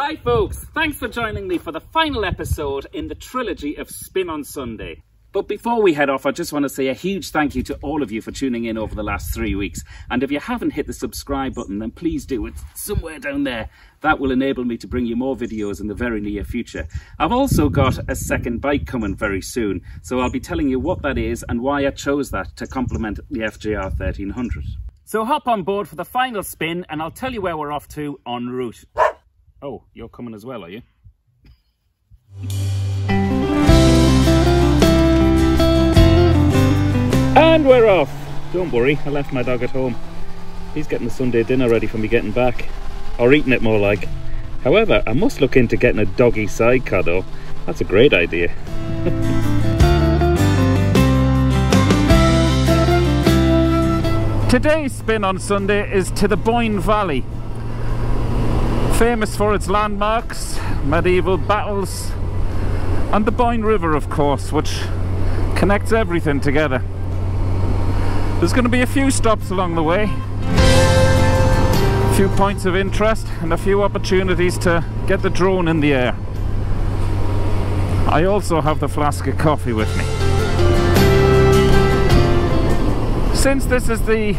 Hi folks, thanks for joining me for the final episode in the trilogy of Spin on Sunday. But before we head off, I just want to say a huge thank you to all of you for tuning in over the last 3 weeks. And if you haven't hit the subscribe button, then please do. It's somewhere down there. That will enable me to bring you more videos in the very near future. I've also got a second bike coming very soon, so I'll be telling you what that is and why I chose that to complement the FJR 1300. So hop on board for the final spin and I'll tell you where we're off to en route. Oh, you're coming as well, are you? And we're off! Don't worry, I left my dog at home. He's getting the Sunday dinner ready for me getting back. Or eating it more like. However, I must look into getting a doggy sidecar though. That's a great idea. Today's spin on Sunday is to the Boyne Valley. Famous for its landmarks, medieval battles, and the Boyne River of course, which connects everything together. There's going to be a few stops along the way, a few points of interest and a few opportunities to get the drone in the air. I also have the flask of coffee with me. Since this is the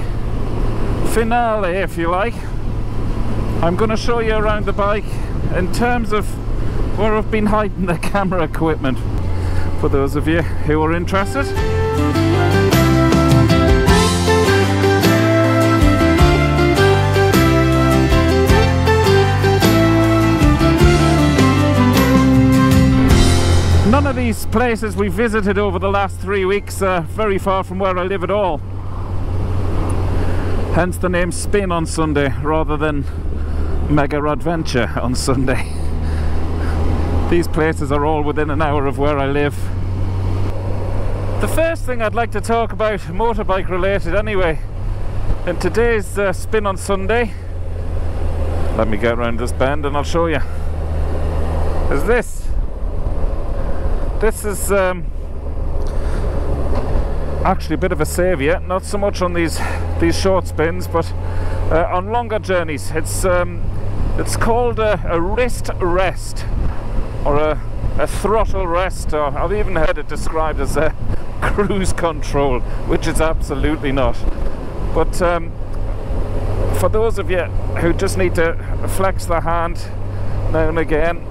finale, if you like, I'm going to show you around the bike in terms of where I've been hiding the camera equipment, for those of you who are interested. None of these places we visited over the last 3 weeks are very far from where I live at all. Hence the name Spin on Sunday rather than Mega Adventure on Sunday. These places are all within an hour of where I live. The first thing I'd like to talk about, motorbike related anyway, in today's Spin on Sunday, let me get around this bend and I'll show you, is this. This is actually a bit of a saviour, not so much on these short spins, but on longer journeys. It's called a wrist rest, or a throttle rest, or I've even heard it described as a cruise control, which it's absolutely not. But for those of you who just need to flex the hand now and again,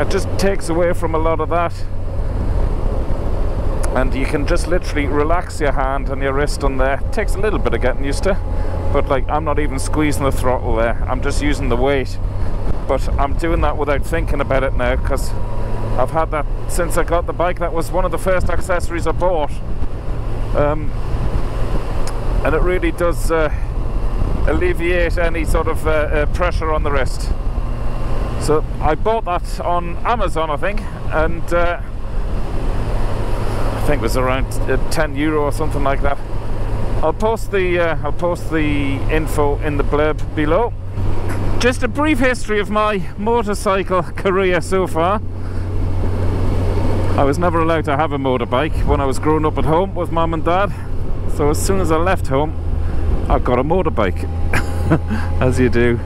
it just takes away from a lot of that. And you can just literally relax your hand and your wrist on there. It takes a little bit of getting used to, but like I'm not even squeezing the throttle there, I'm just using the weight. But I'm doing that without thinking about it now, because I've had that since I got the bike. That was one of the first accessories I bought, and it really does alleviate any sort of pressure on the wrist. So I bought that on Amazon, I think, and I think it was around €10 or something like that. I'll post the info in the blurb below. Just a brief history of my motorcycle career so far. I was never allowed to have a motorbike when I was growing up at home with mum and dad. So as soon as I left home, I got a motorbike, as you do.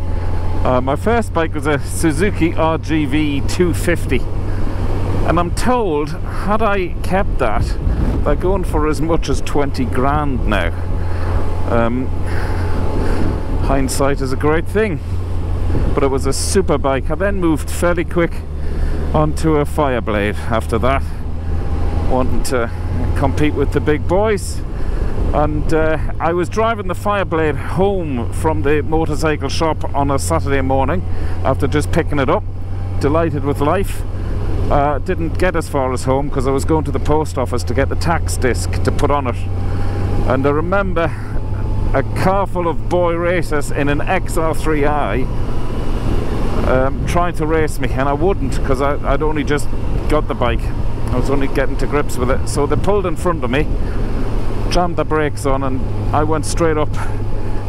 My first bike was a Suzuki RGV 250. And I'm told, had I kept that, they're going for as much as 20 grand now. Hindsight is a great thing, but it was a super bike. I then moved fairly quick onto a Fireblade after that, wanting to compete with the big boys. And I was driving the Fireblade home from the motorcycle shop on a Saturday morning after just picking it up, delighted with life. Didn't get as far as home because I was going to the post office to get the tax disc to put on it. And I remember a car full of boy racers in an XR3i trying to race me, and I wouldn't, because I'd only just got the bike. I was only getting to grips with it. So they pulled in front of me, jammed the brakes on, and I went straight up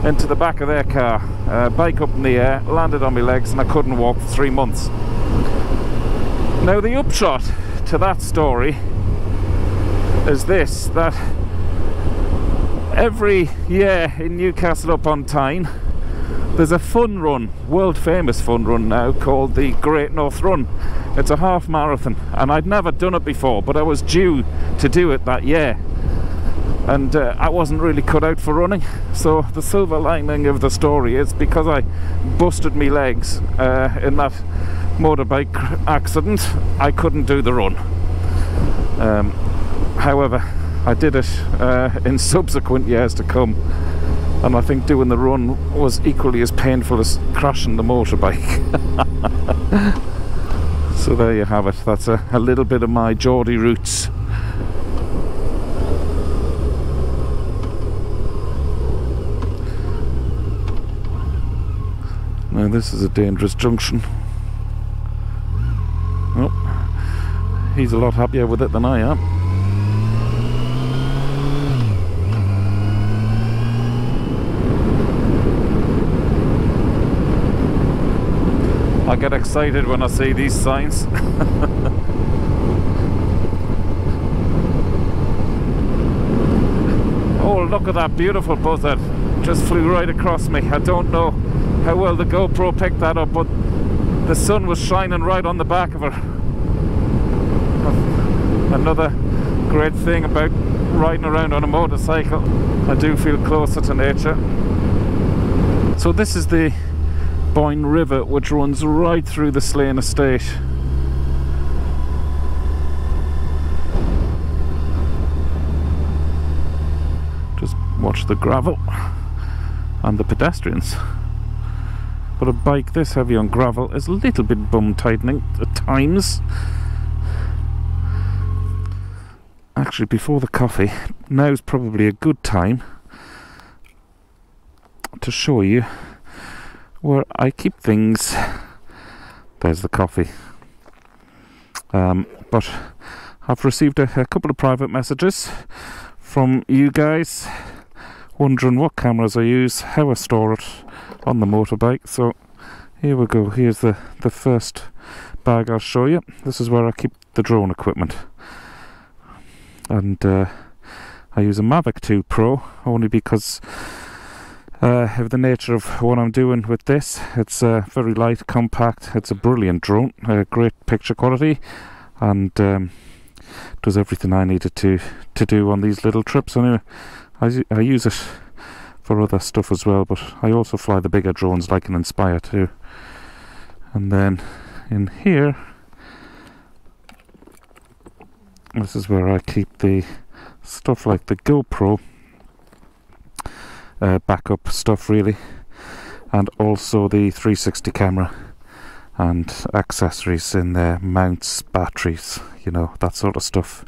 into the back of their car. Bike up in the air, landed on my legs, and I couldn't walk for 3 months. Now the upshot to that story is this, that every year in Newcastle upon Tyne There's a fun run, world famous fun run now, called the Great North Run. It's a half marathon, and I'd never done it before, but I was due to do it that year, and I wasn't really cut out for running. So the silver lining of the story is, because I busted my legs in that motorbike accident, I couldn't do the run. However, I did it in subsequent years to come, and I think doing the run was equally as painful as crashing the motorbike. So there you have it. That's a little bit of my Geordie roots. Now this is a dangerous junction. Oh, he's a lot happier with it than I am. I get excited when I see these signs. Oh, look at that beautiful buzzard. Just flew right across me. I don't know how well the GoPro picked that up, but the sun was shining right on the back of her. Another great thing about riding around on a motorcycle, I do feel closer to nature. So this is the Boyne River, which runs right through the Slane estate. Just watch the gravel and the pedestrians. But a bike this heavy on gravel is a little bit bum tightening at times. Actually, before the coffee, now's probably a good time to show you where I keep things. There's the coffee. But I've received a couple of private messages from you guys wondering what cameras I use, how I store it on the motorbike. So here we go. Here's the first bag I'll show you. This is where I keep the drone equipment. And I use a Mavic 2 Pro only because of the nature of what I'm doing with this. It's very light, compact, it's a brilliant drone, great picture quality, and does everything I needed to do on these little trips. Anyway, I use it for other stuff as well, but I also fly the bigger drones like an Inspire too. And then in here, this is where I keep the stuff like the GoPro backup stuff really, and also the 360 camera and accessories in there, mounts, batteries, you know, that sort of stuff,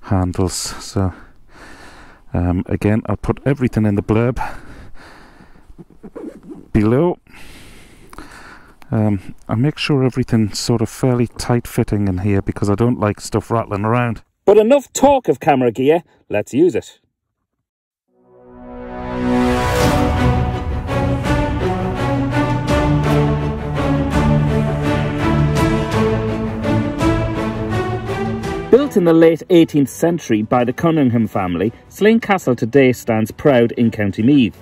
handles. So again, I'll put everything in the blurb below. I make sure everything's sort of fairly tight fitting in here because I don't like stuff rattling around. But enough talk of camera gear, let's use it. Built in the late 18th century by the Cunningham family, Slane Castle today stands proud in County Meath.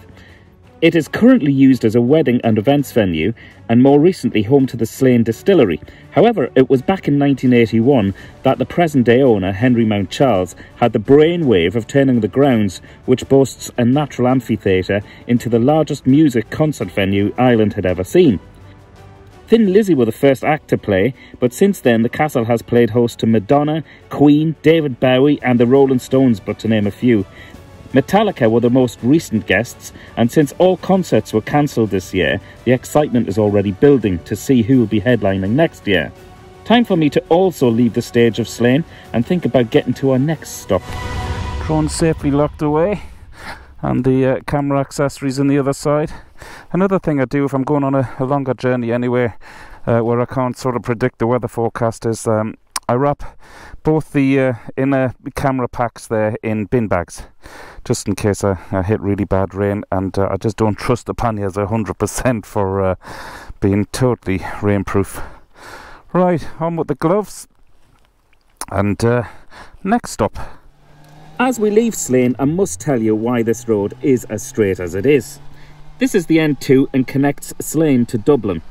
It is currently used as a wedding and events venue, and more recently home to the Slane Distillery. However, it was back in 1981 that the present-day owner, Henry Mount Charles, had the brainwave of turning the grounds, which boasts a natural amphitheatre, into the largest music concert venue Ireland had ever seen. Thin Lizzy were the first act to play, but since then the castle has played host to Madonna, Queen, David Bowie and the Rolling Stones, but to name a few. Metallica were the most recent guests, and since all concerts were cancelled this year, the excitement is already building to see who will be headlining next year. Time for me to also leave the stage of Slane and think about getting to our next stop. Drone safely locked away, and the camera accessories on the other side. Another thing I do if I'm going on a longer journey anywhere, where I can't sort of predict the weather forecast, is I wrap both the inner camera packs there in bin bags, just in case I hit really bad rain, and I just don't trust the panniers 100% for being totally rainproof. Right, on with the gloves, and next stop. As we leave Slane, I must tell you why this road is as straight as it is. This is the N2 and connects Slane to Dublin.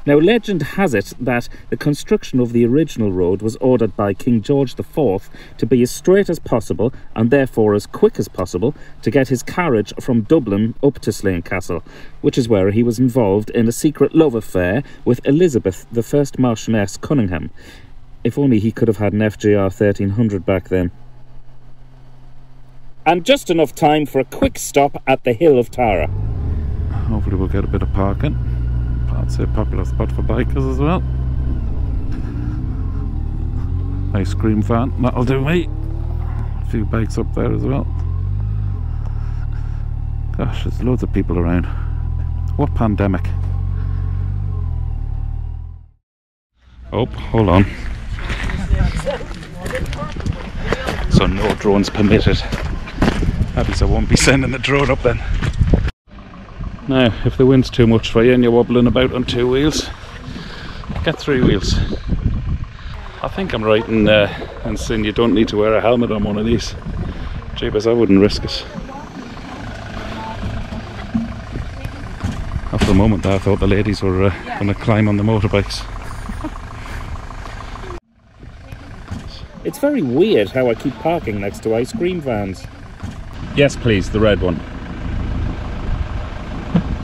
Now, legend has it that the construction of the original road was ordered by King George IV to be as straight as possible and therefore as quick as possible to get his carriage from Dublin up to Slane Castle, which is where he was involved in a secret love affair with Elizabeth, the first Marchioness Cunningham. If only he could have had an FJR 1300 back then. And just enough time for a quick stop at the Hill of Tara. Hopefully we'll get a bit of parking. I'd say a popular spot for bikers as well. Ice cream van, that'll do me. A few bikes up there as well. Gosh, there's loads of people around. What pandemic? Oh, hold on. So no drones permitted. At least I won't be sending the drone up then. Now, if the wind's too much for you and you're wobbling about on 2 wheels, get 3 wheels. I think I'm right in saying you don't need to wear a helmet on one of these. Jeebus, I wouldn't risk it. After a moment there, I thought the ladies were going to climb on the motorbikes. It's very weird how I keep parking next to ice cream vans. Yes, please, the red one.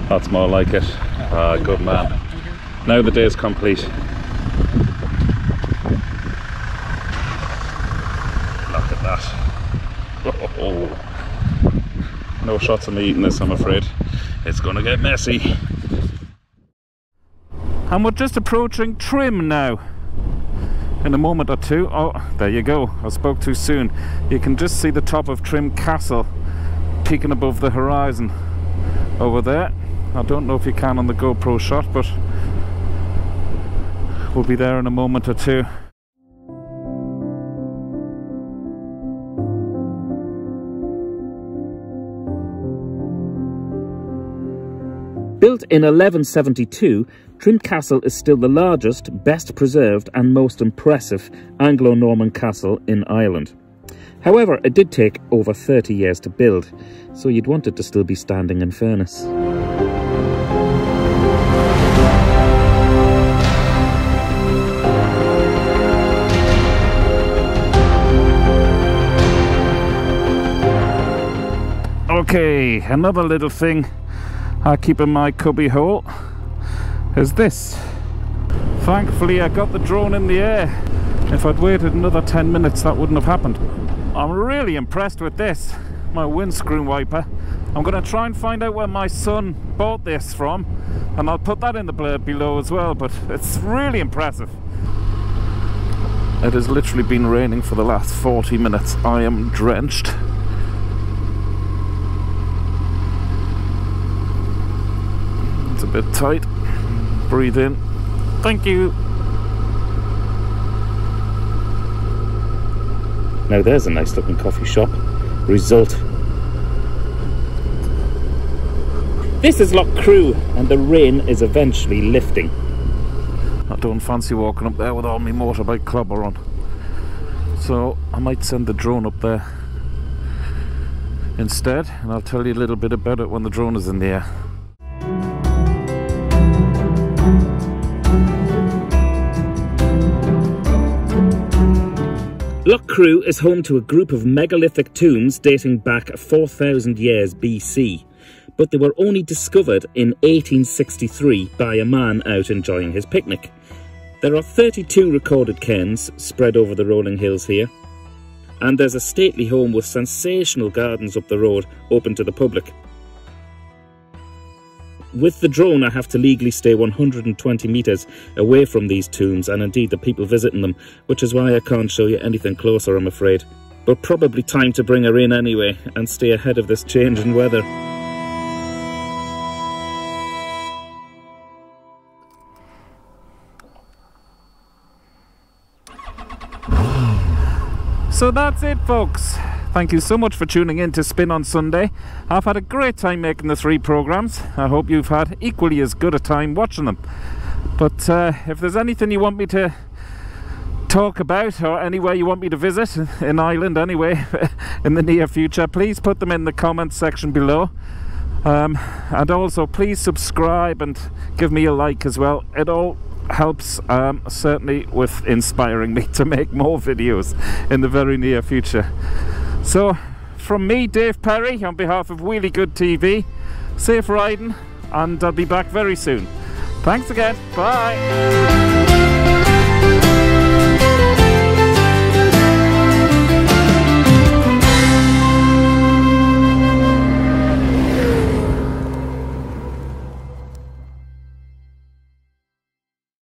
That's more like it. Ah, good man. Now the day is complete. Look at that. Oh. No shots of me eating this, I'm afraid. It's gonna get messy. And we're just approaching Trim now. In a moment or two. Oh, there you go. I spoke too soon. You can just see the top of Trim Castle peeking above the horizon over there. I don't know if you can on the GoPro shot, but we'll be there in a moment or two. Built in 1172, Trim Castle is still the largest, best preserved and most impressive Anglo-Norman castle in Ireland. However, it did take over 30 years to build, so you'd want it to still be standing in fairness. Okay, another little thing I keep in my cubby hole is this. Thankfully I got the drone in the air. If I'd waited another 10 minutes that wouldn't have happened. I'm really impressed with this, my windscreen wiper. I'm going to try and find out where my son bought this from, and I'll put that in the blurb below as well, but it's really impressive. It has literally been raining for the last 40 minutes. I am drenched. It's a bit tight. Breathe in. Thank you. Now there's a nice looking coffee shop. Result. This is Loch Crew and the rain is eventually lifting. I don't fancy walking up there with all my motorbike clobber on. So I might send the drone up there instead, and I'll tell you a little bit about it when the drone is in the air. Loch Crew is home to a group of megalithic tombs dating back 4,000 years BC, but they were only discovered in 1863 by a man out enjoying his picnic. There are 32 recorded cairns spread over the rolling hills here, and there's a stately home with sensational gardens up the road open to the public. With the drone I have to legally stay 120 metres away from these tombs and indeed the people visiting them, which is why I can't show you anything closer, I'm afraid. But probably time to bring her in anyway and stay ahead of this change in weather. So that's it, folks. Thank you so much for tuning in to Spin on Sunday. I've had a great time making the 3 programmes. I hope you've had equally as good a time watching them. But if there's anything you want me to talk about, or anywhere you want me to visit in Ireland anyway in the near future, please put them in the comments section below. And also please subscribe and give me a like as well. It all helps certainly with inspiring me to make more videos in the very near future. So from me, Dave Perry, on behalf of Wheelie Good TV, safe riding, and I'll be back very soon. Thanks again. Bye.